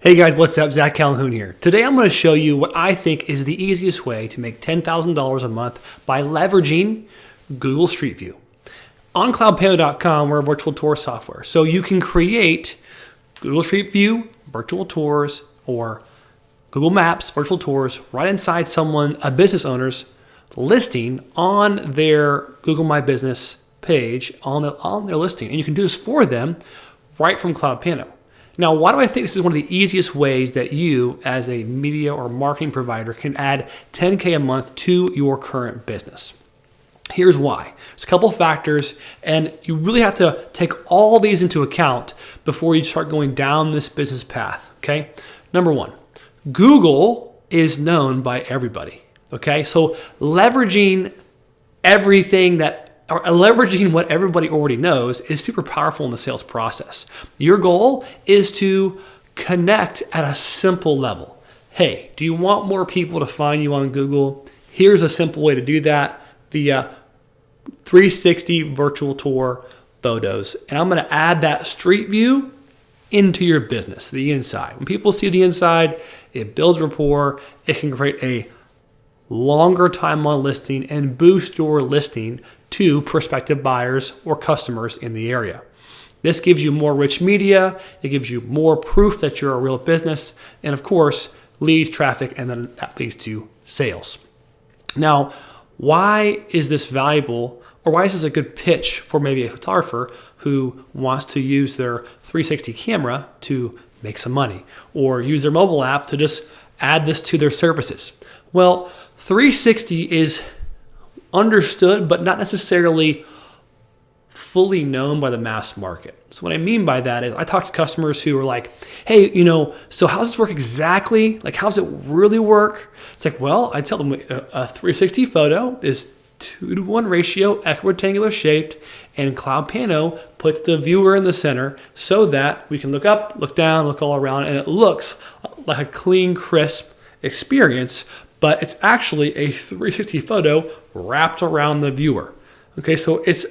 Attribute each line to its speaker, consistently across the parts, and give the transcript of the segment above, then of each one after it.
Speaker 1: Hey guys, what's up? Zach Calhoun here. Today I'm going to show you what I think is the easiest way to make $10,000 a month by leveraging Google Street View. On CloudPano.com, we're a virtual tour software. So you can create Google Street View virtual tours or Google Maps virtual tours right inside a business owner's listing on their Google My Business page on their listing. And you can do this for them right from CloudPano. Now, why do I think this is one of the easiest ways that you, as a media or marketing provider, can add $10K a month to your current business? Here's why. There's a couple of factors, and you really have to take all these into account before you start going down this business path, okay? Number one, Google is known by everybody, okay? So leveraging leveraging what everybody already knows is super powerful in the sales process. Your goal is to connect at a simple level. Hey, do you want more people to find you on Google? Here's a simple way to do that via 360 virtual tour photos. And I'm going to add that street view into your business, the inside. When people see the inside, it builds rapport. It can create a longer time on listing and boost your listing to prospective buyers or customers in the area. This gives you more rich media, it gives you more proof that you're a real business, and of course, leads traffic, and then that leads to sales. Now, why is this valuable, or why is this a good pitch for maybe a photographer who wants to use their 360 camera to make some money, or use their mobile app to just add this to their services? Well, 360 is understood, but not necessarily fully known by the mass market. So what I mean by that is I talk to customers who are like, hey, so how does this work exactly? Like, how does it really work? It's like, well, I tell them a 360 photo is 2-to-1 ratio, equirectangular shaped, and CloudPano puts the viewer in the center so that we can look up, look down, look all around, and it looks like a clean, crisp experience, but it's actually a 360 photo wrapped around the viewer. Okay, so it's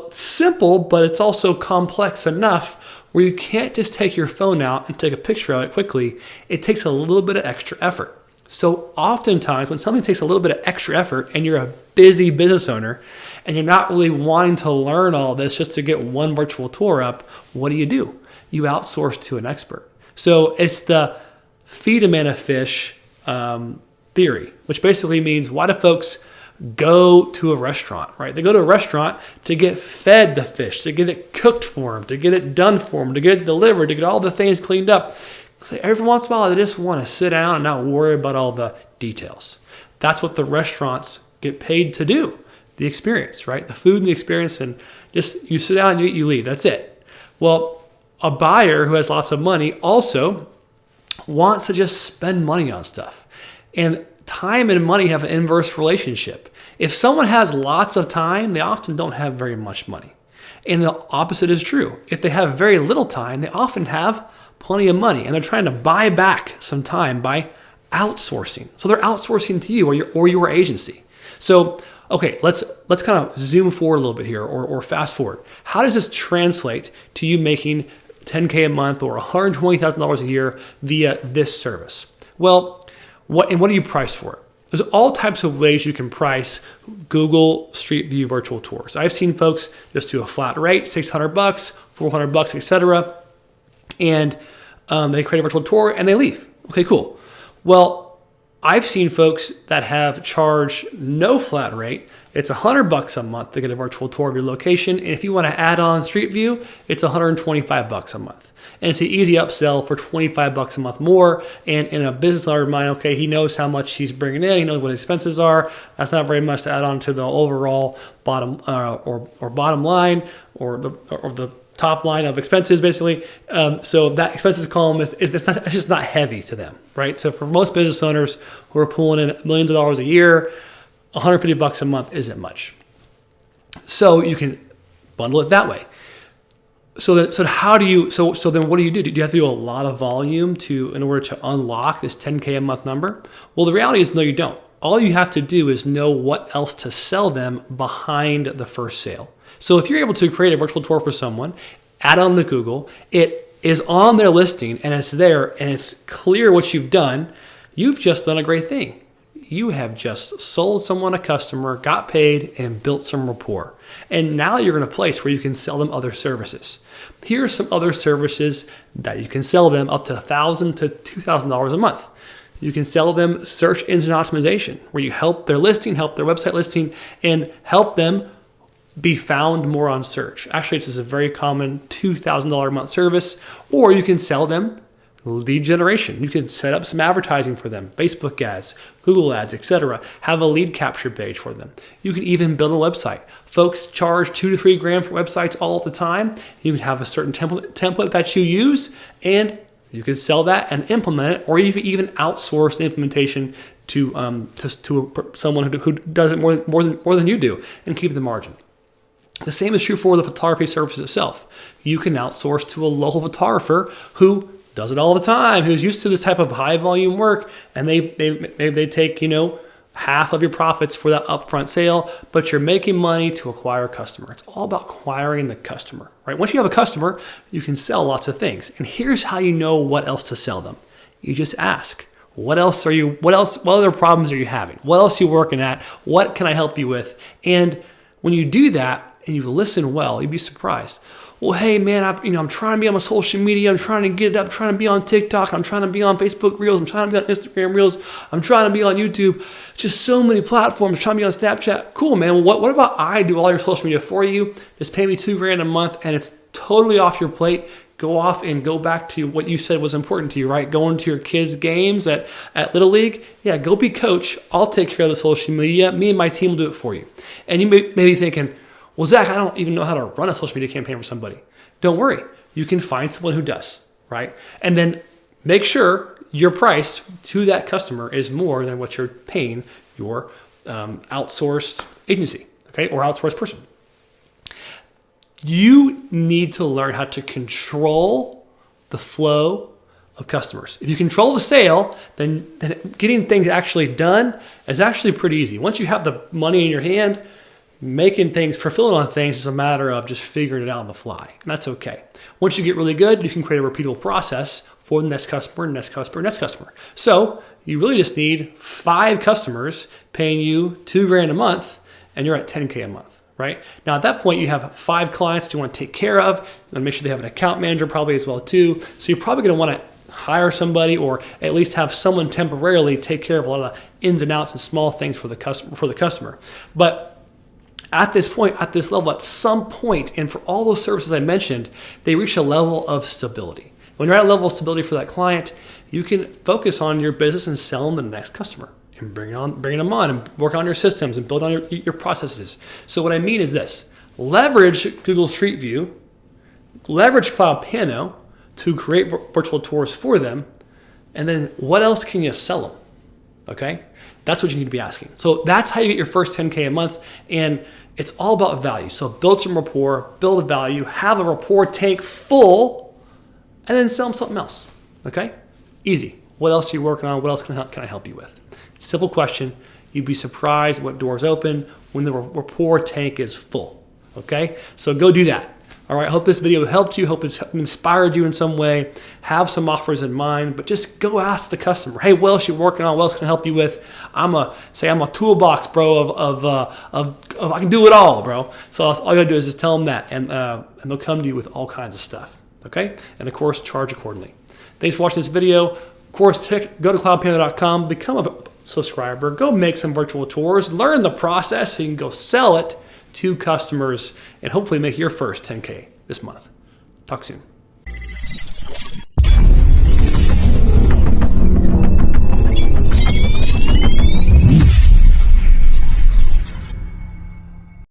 Speaker 1: simple, but it's also complex enough where you can't just take your phone out and take a picture of it quickly. It takes a little bit of extra effort. So oftentimes when something takes a little bit of extra effort and you're a busy business owner and you're not really wanting to learn all this just to get one virtual tour up, what do? You outsource to an expert. So it's the feed a man a fish theory, which basically means, why do folks go to a restaurant, right? They go to a restaurant to get fed the fish, to get it cooked for them, to get it done for them, to get it delivered, to get all the things cleaned up. So every once in a while, they just want to sit down and not worry about all the details. That's what the restaurants get paid to do, the experience, right? The food and the experience, and just you sit down, you eat, you leave. That's it. Well, a buyer who has lots of money also wants to just spend money on stuff. And time and money have an inverse relationship. If someone has lots of time, they often don't have very much money. And the opposite is true. If they have very little time, they often have plenty of money, and they're trying to buy back some time by outsourcing. So they're outsourcing to you or your agency. So, okay, let's kind of zoom forward a little bit here, or fast forward. How does this translate to you making $10K a month or $120,000 a year via this service? Well, what do you price for it? There's all types of ways you can price Google Street View virtual tours. I've seen folks just do a flat rate, $600, $400, etc., and they create a virtual tour and they leave. Okay, cool. Well, I've seen folks that have charged no flat rate. It's $100 a month to get a virtual tour of your location, and if you want to add on Street View, it's $125 a month. And it's an easy upsell for $25 a month more. And in a business owner's mind, okay, he knows how much he's bringing in. He knows what his expenses are. That's not very much to add on to the overall bottom or bottom line or the top line of expenses, basically. So that expenses column it's just not heavy to them, right? So for most business owners who are pulling in millions of dollars a year, $150 a month isn't much. So you can bundle it that way. So then what do? Do you have to do a lot of volume in order to unlock this 10K a month number? Well, the reality is no, you don't. All you have to do is know what else to sell them behind the first sale. So if you're able to create a virtual tour for someone, add on to Google, it is on their listing and it's there and it's clear what you've done, you've just done a great thing. You have just sold someone a customer, got paid, and built some rapport. And now you're in a place where you can sell them other services. Here's some other services that you can sell them up to $1,000 to $2,000 a month. You can sell them search engine optimization, where you help their listing, help their website listing, and help them be found more on search. Actually, this is a very common $2,000 a month service. Or you can sell them lead generation. You can set up some advertising for them, Facebook ads, Google ads, etc. Have a lead capture page for them. You can even build a website. Folks charge $2 to $3 grand for websites all the time. You can have a certain template that you use, and you can sell that and implement it, or you can even outsource the implementation to someone who does it more than you do and keep the margin. The same is true for the photography service itself. You can outsource to a local photographer who does it all the time, who's used to this type of high volume work, and they take half of your profits for that upfront sale, but you're making money to acquire a customer. It's all about acquiring the customer, right? Once you have a customer, you can sell lots of things. And here's how you know what else to sell them. You just ask, what other problems are you having? What else are you working at? What can I help you with? And when you do that and you listen well, you'd be surprised. Well, hey man, I'm trying to be on my social media. I'm trying to get it up. I'm trying to be on TikTok. I'm trying to be on Facebook Reels. I'm trying to be on Instagram Reels. I'm trying to be on YouTube. Just so many platforms. I'm trying to be on Snapchat. Cool, man. Well, what about I do all your social media for you? Just pay me $2 grand a month, and it's totally off your plate. Go off and go back to what you said was important to you, right? Going to your kids' games at Little League. Yeah, go be coach. I'll take care of the social media. Me and my team will do it for you. And you may be thinking, well, Zach, I don't even know how to run a social media campaign for somebody. Don't worry. You can find someone who does, right? And then make sure your price to that customer is more than what you're paying your outsourced agency, okay, or outsourced person. You need to learn how to control the flow of customers. If you control the sale, then getting things actually done is actually pretty easy. Once you have the money in your hand, making things, fulfilling on things is a matter of just figuring it out on the fly. And that's okay. Once you get really good, you can create a repeatable process for the next customer, next customer, next customer. So you really just need 5 customers paying you $2 grand a month, and you're at $10K a month, right? Now at that point, you have 5 clients that you want to take care of. You want to make sure they have an account manager probably as well too. So you're probably going to want to hire somebody, or at least have someone temporarily take care of a lot of the ins and outs and small things for the customer. But at this point, at this level, at some point, and for all those services I mentioned, they reach a level of stability. When you're at a level of stability for that client, you can focus on your business and sell them the next customer and bring them on and work on your systems and build on your processes. So what I mean is this: leverage Google Street View, leverage CloudPano to create virtual tours for them, and then what else can you sell them? Okay? That's what you need to be asking. So that's how you get your first $10K a month, and it's all about value. So build some rapport, build a value, have a rapport tank full, and then sell them something else. Okay? Easy. What else are you working on? What else can I help you with? Simple question. You'd be surprised what doors open when the rapport tank is full. Okay? So go do that. All right, I hope this video helped you. Hope it's inspired you in some way. Have some offers in mind, but just go ask the customer, hey, what else you working on? What else can I help you with? I'm a toolbox, bro, of I can do it all, bro. So all you gotta do is just tell them that, and they'll come to you with all kinds of stuff, okay? And of course, charge accordingly. Thanks for watching this video. Of course, go to cloudpano.com, become a subscriber, go make some virtual tours, learn the process so you can go sell it to customers and hopefully make your first $10K this month. Talk soon.